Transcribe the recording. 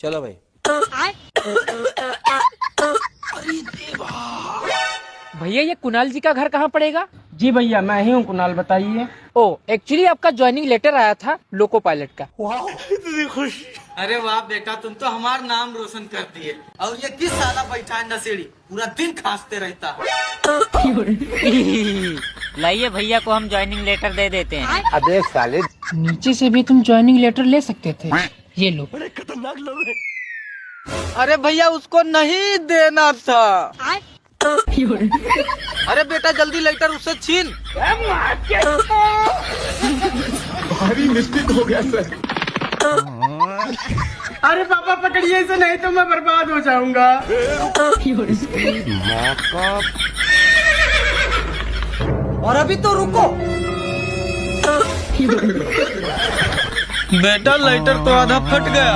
चलो भाई। भैया ये कुणाल जी का घर कहाँ पड़ेगा? जी भैया मैं ही हूँ कुणाल, बताइए। ओ एक्चुअली आपका ज्वाइनिंग लेटर आया था लोको पायलट का। अरे वाह बेटा, तुम तो हमारा नाम रोशन कर दिए। और ये किस साला बैठा है नशेड़ी, पूरा दिन खांसते रहता है। लाइए भैया को हम ज्वाइनिंग लेटर दे देते हैं। अबे साले, नीचे से भी तुम ज्वाइनिंग लेटर ले सकते थे। ये लो। अरे भैया उसको नहीं देना था। अरे बेटा जल्दी लेटर उससे छीन। भारी मिस्टेक हो गया सर। अरे पापा पकड़िए इसे, नहीं तो मैं बर्बाद हो जाऊंगा। और अभी तो रुको बेटा, लेटर तो आधा फट गया।